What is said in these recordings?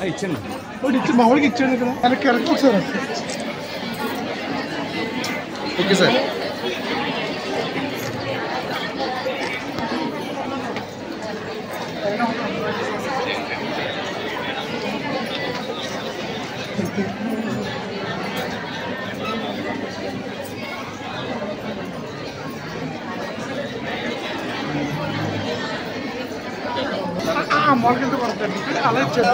ఇచ్చాను ఇచ్చి మామూలుగా ఇచ్చాను కదా వెనక్కి వెనక్కి ఒకసారి ఓకే సార్ మొలకెళ్తే పడతాడు అలా ఇచ్చాడు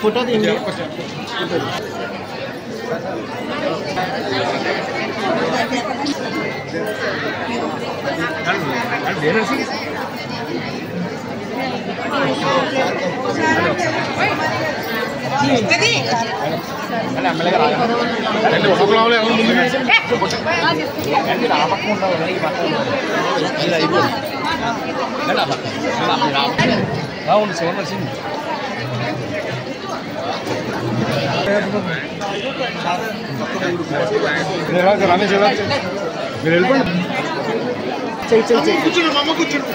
ఫోటో తీయండి అవును శివన్ నరసింహ రమేష్ మీరు వెళ్ళిపోండి కూర్చోండి మా అమ్మ కూర్చోండి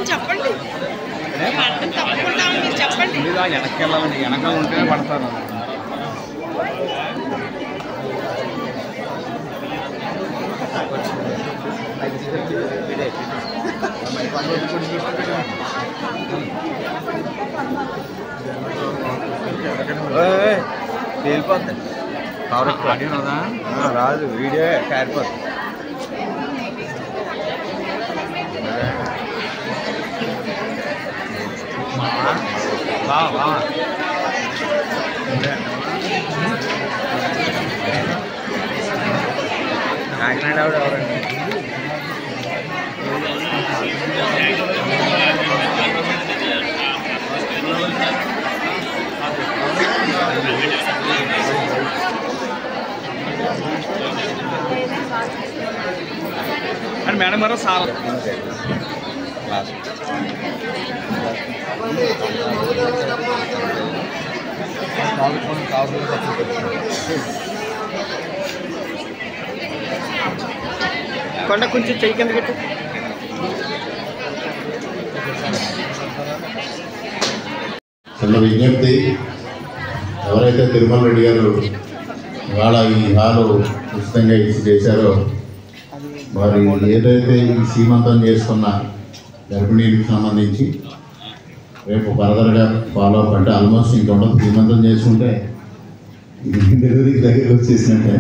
చెప్పండి తప్పకుండా చెప్పండి వెనక్కి వెళ్ళాలండి వెనకాల ఉంటేనే పడతారు తేలిపోద్ది రాదు వీడియో కారిపోద్ది కాకినాడ ఆవిడ ఎవరండి అండ్ మేడం గారు సార్ కొండ కొంచెం చెయ్యి కింద పెట్టు చిన్న విజ్ఞప్తి ఎవరైతే తిరుమల రెడ్డి గారు ఇవాళ ఈ హాలు ఉచితంగా ఇచ్చి చేశారో వారు ఏదైతే ఈ సీమంతం చేసుకున్న గర్భిణీలకు సంబంధించి రేపు ఫర్దర్గా ఫాలో అప్ అంటే ఆల్మోస్ట్ ఇంక ఉండదు సీమంతం చేసుకుంటే డెలివరీకి దగ్గర వచ్చేసినట్టే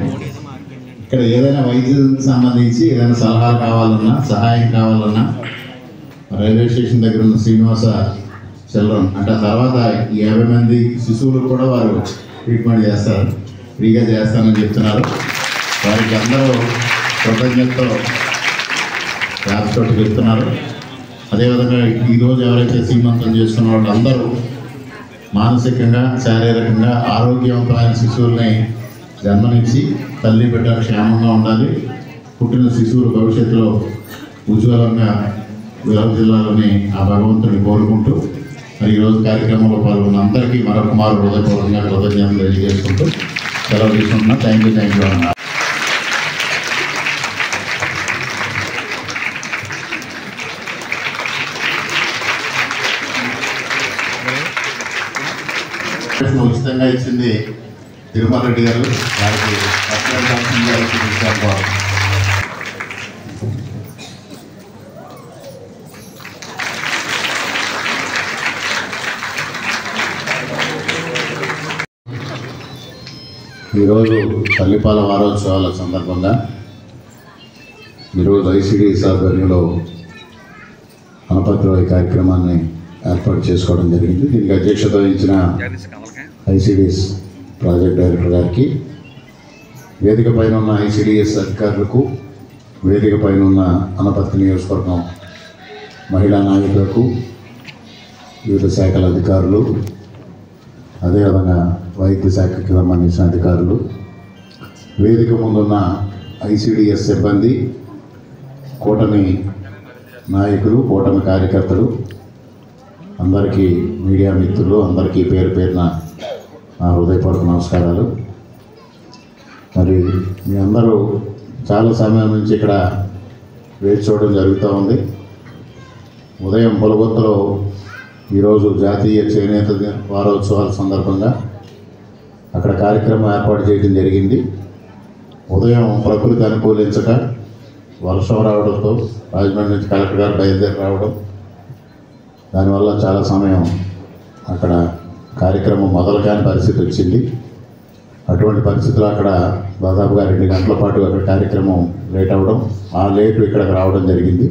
ఇక్కడ ఏదైనా వైద్యులకు సంబంధించి ఏదైనా సలహాలు కావాలన్నా సహాయం కావాలన్నా రైల్వే స్టేషన్ దగ్గర ఉన్న శ్రీనివాస చిల్డ్రన్ అంటే తర్వాత 50 మంది శిశువులు కూడా వారు ట్రీట్మెంట్ చేస్తారు ఫ్రీగా చేస్తానని చెప్తున్నారు వారికి అందరూ కృతజ్ఞతతో యాప్తోటి చెప్తున్నారు. అదేవిధంగా ఈరోజు ఎవరైతే సీమంతం చేసుకున్న వాళ్ళు అందరూ మానసికంగా శారీరకంగా ఆరోగ్యవంతమైన శిశువుల్ని జన్మనిచ్చి తల్లి బిడ్డ క్షేమంగా ఉండాలి. పుట్టిన శిశువులు భవిష్యత్తులో ఉజ్వలంగా విరామ జిల్లాలోని ఆ భగవంతుడిని కోరుకుంటూ మరి ఈరోజు కార్యక్రమంలో పాల్గొన్న అందరికీ మరొక మారు హృదయపూర్వకంగా కృతజ్ఞతలు తెలియజేసుకుంటూ సెలవు తీసుకుంటున్నా. థ్యాంక్ యూ అన్న. ఉచితంగా ఇచ్చింది తిరుమల రెడ్డి గారు. వారికి ఈరోజు తల్లిపాల వారోత్సవాల సందర్భంగా ఈరోజు ఐసిడిఎస్ ఆధ్వర్యంలో అనపత్ర ఈ కార్యక్రమాన్ని ఏర్పాటు చేసుకోవడం జరిగింది. దీనికి అధ్యక్షత వహించిన ఐసిడిఎస్ ప్రాజెక్ట్ డైరెక్టర్ గారికి, వేదిక పైన ఉన్న ఐసిడిఎస్ అధికారులకు, వేదిక పైన ఉన్న అనపత్తి నియోజకవర్గం మహిళా నాయకులకు, వివిధ శాఖల అధికారులు, అదేవిధంగా వైద్య శాఖకి సంబంధించిన అధికారులు, వేదిక ముందున్న ఐసిడిఎస్ సిబ్బంది, కూటమి నాయకులు, కూటమి కార్యకర్తలు, అందరికీ మీడియా మిత్రులు అందరికీ పేరు పేరున నా హృదయపూర్వక నమస్కారాలు. మరి మీ అందరూ చాలా సమయం నుంచి ఇక్కడ వేచి చూడడం జరుగుతూ ఉంది. ఉదయం పొలగొత్తలో ఈరోజు జాతీయ చేనేత వారోత్సవాల సందర్భంగా అక్కడ కార్యక్రమం ఏర్పాటు చేయడం జరిగింది. ఉదయం ప్రకృతి అనుకూలించక వర్షం రావడంతో రాజమండ్రి నుంచి కలెక్టర్ గారు బయలుదేరి రావడం, దానివల్ల చాలా సమయం అక్కడ కార్యక్రమం మొదలు కాని పరిస్థితి వచ్చింది. అటువంటి పరిస్థితులు అక్కడ దాదాపుగా 2 గంటల పాటు అక్కడ కార్యక్రమం లేట్ అవ్వడం, ఆ లేటు ఇక్కడికి రావడం జరిగింది.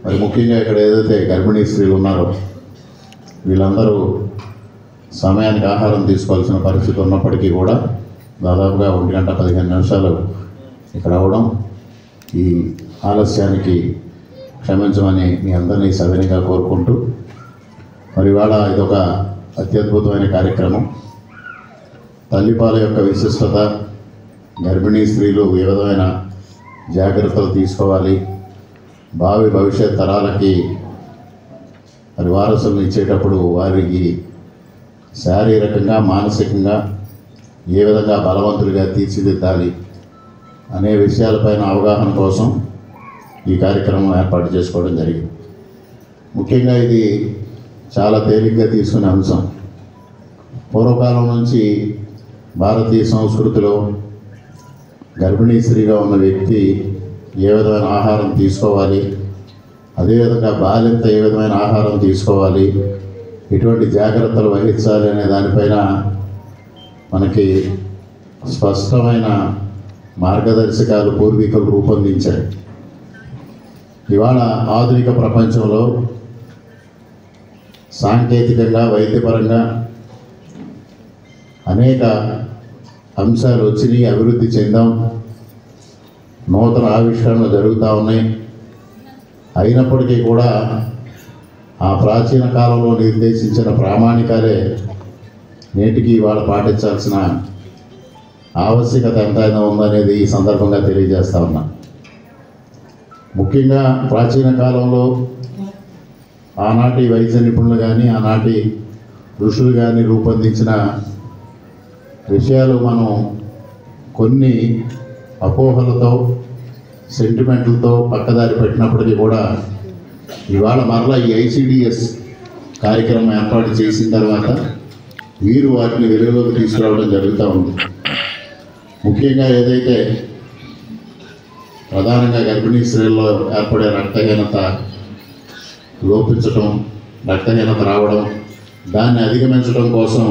మరి ముఖ్యంగా ఇక్కడ ఏదైతే గర్భిణీ స్త్రీలు ఉన్నారో వీళ్ళందరూ సమయానికి ఆహారం తీసుకోవాల్సిన పరిస్థితి ఉన్నప్పటికీ కూడా దాదాపుగా 1 గంట 15 నిమిషాలు ఇక్కడ అవ్వడం, ఈ ఆలస్యానికి క్షమించమని మీ అందరినీ సవినయంగా కోరుకుంటూ, మరి ఇవాళ ఇదొక అత్యద్భుతమైన కార్యక్రమం. తల్లిపాల యొక్క విశిష్టత, గర్భిణీ స్త్రీలు ఏ విధమైన జాగ్రత్తలు తీసుకోవాలి, భావి భవిష్యత్ తరాలకి మరి వారసులను ఇచ్చేటప్పుడు వారికి శారీరకంగా మానసికంగా ఏ విధంగా బలవంతులుగా తీర్చిదిద్దాలి అనే విషయాలపైన అవగాహన కోసం ఈ కార్యక్రమం ఏర్పాటు చేసుకోవడం జరిగింది. ముఖ్యంగా ఇది చాలా తేలిగ్గా తీసుకునే అంశం. పూర్వకాలం నుంచి భారతీయ సంస్కృతిలో గర్భిణీ స్త్రీగా ఉన్న వ్యక్తి ఏ విధమైన ఆహారం తీసుకోవాలి, అదేవిధంగా బాలింత ఏ విధమైన ఆహారం తీసుకోవాలి, ఎటువంటి జాగ్రత్తలు వహించాలి అనే దానిపైన మనకి స్పష్టమైన మార్గదర్శకాలు పూర్వీకులు రూపొందించారు. ఇవాళ ఆధునిక ప్రపంచంలో సాంకేతికంగా వైద్యపరంగా అనేక అంశాలు వచ్చినాయి, అభివృద్ధి చెందాం, నూతన ఆవిష్కరణలు జరుగుతూ ఉన్నాయి. అయినప్పటికీ కూడా ఆ ప్రాచీన కాలంలో నిర్దేశించిన ప్రామాణికాలే నేటికి ఇవాళ పాటించాల్సిన ఆవశ్యకత ఎంతైనా ఉందనేది ఈ సందర్భంగా తెలియజేస్తా ఉన్నా. ముఖ్యంగా ప్రాచీన కాలంలో ఆనాటి వైద్య నిపుణులు కానీ ఆనాటి ఋషులు కానీ రూపొందించిన విషయాలు మనం కొన్ని అపోహలతో సెంటిమెంట్లతో పక్కదారి పెట్టినప్పటికీ కూడా ఇవాళ మరలా ఈ ఐసిడిఎస్ కార్యక్రమం ఏర్పాటు చేసిన తర్వాత వీరు వాటిని వెలుగులోకి తీసుకురావడం జరుగుతూ ఉంది. ముఖ్యంగా ఏదైతే ప్రధానంగా గర్భిణీ స్త్రీల్లో ఏర్పడే రక్తహీనత లోపించటం, రక్తహీనత రావడం, దాన్ని అధిగమించడం కోసం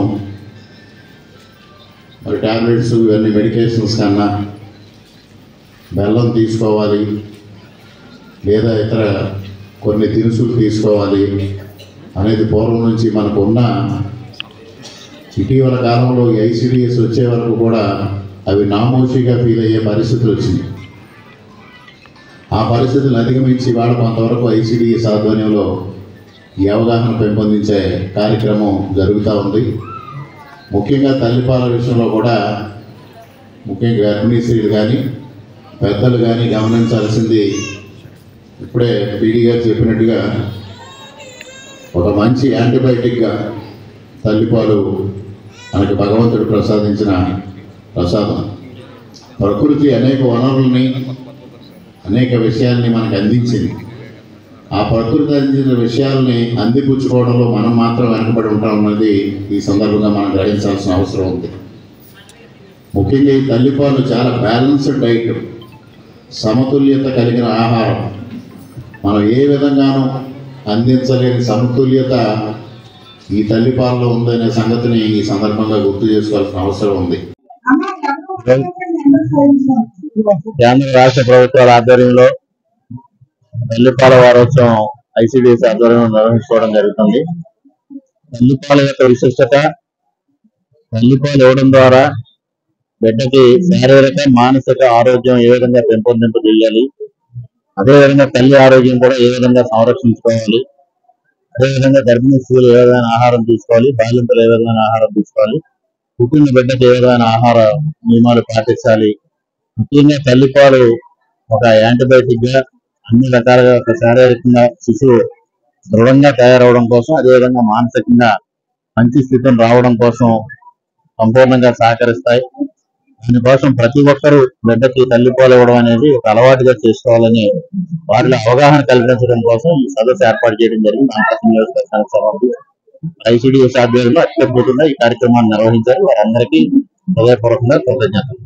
మరి ట్యాబ్లెట్స్ ఇవన్నీ మెడికేషన్స్ కన్నా బెల్లం తీసుకోవాలి లేదా ఇతర కొన్ని దినుసులు తీసుకోవాలి అనేది పూర్వం నుంచి మనకు ఉన్న, ఇటీవల కాలంలో ఈ ఐసిడిఎస్ వచ్చే వరకు కూడా అవి నామోషిగా ఫీల్ అయ్యే పరిస్థితులు వచ్చింది. ఆ ఆ పరిస్థితులను అధిగమించి వాళ్ళ కొంతవరకు ఐసిడిఎస్ ఆధ్వర్యంలో ఈ అవగాహన పెంపొందించే కార్యక్రమం జరుగుతూ ఉంది. ముఖ్యంగా తల్లిపాల విషయంలో కూడా ముఖ్యంగా గర్భిణీ స్త్రీలు కానీ పెద్దలు కానీ గమనించాల్సింది, ఇప్పుడే పీడీ గారు చెప్పినట్టుగా ఒక మంచి యాంటీబయాటిక్గా తల్లిపాలు మనకి భగవంతుడు ప్రసాదించిన ప్రసాదం. ప్రకృతి అనేక వనరుల్ని అనేక విషయాల్ని మనకు అందించింది. ఆ ప్రకృతి అందించిన విషయాల్ని అందిపుచ్చుకోవడంలో మనం మాత్రం వెనకబడి ఉంటాం అన్నది ఈ సందర్భంగా మనం గ్రహించాల్సిన అవసరం ఉంది. ముఖ్యంగా ఈ తల్లిపాలు చాలా బ్యాలెన్స్డ్ డైట్, సమతుల్యత కలిగిన ఆహారం. మనం ఏ విధంగానూ అందించలేని సమతుల్యత ఈ తల్లిపాలలో ఉందనే సంగతిని ఈ సందర్భంగా గుర్తు చేసుకోవాల్సిన అవసరం ఉంది. కేంద్ర రాష్ట్ర ప్రభుత్వాల ఆధ్వర్యంలో తల్లిపాల వారోత్సవం ఐసిడిఎస్ ఆధ్వర్యంలో నిర్వహించుకోవడం జరుగుతుంది. తల్లిపాల యొక్క విశిష్టత, తల్లిపాలు ఇవ్వడం ద్వారా బిడ్డకి శారీరక మానసిక ఆరోగ్యం ఏ విధంగా పెంపొందింపజేయాలి, అదేవిధంగా తల్లి ఆరోగ్యం కూడా ఏ విధంగా సంరక్షించుకోవాలి, అదేవిధంగా గర్భిణీ స్త్రీలు ఏ విధమైన ఆహారం తీసుకోవాలి, బాలింతలు ఏ విధమైన ఆహారం తీసుకోవాలి, పుట్టిన బిడ్డకి ఏ విధమైన ఆహార నియమాలు పాటించాలి. ముఖ్యంగా తల్లిపాలు ఒక యాంటీబయాటిక్ గా అన్ని రకాలుగా ఒక శారీరకంగా శిశువు దృఢంగా తయారవడం కోసం, అదేవిధంగా మానసికంగా మంచి స్థితిని రావడం కోసం సంపూర్ణంగా సహకరిస్తాయి. దీనికోసం ప్రతి ఒక్కరూ బిడ్డకి తల్లిపాలు ఇవ్వడం అనేది ఒక అలవాటుగా చేసుకోవాలని వారిలో అవగాహన కల్పించడం కోసం ఈ సదస్సు ఏర్పాటు చేయడం జరిగింది. అనకాపల్లి నియోజకవర్గానికి సంబంధించి ఐసిడిఎస్ ఆధ్వర్యంలో అత్యద్భుతంగా ఈ కార్యక్రమాన్ని నిర్వహించారు. వారందరికీ హృదయపూర్వకంగా కృతజ్ఞతలు.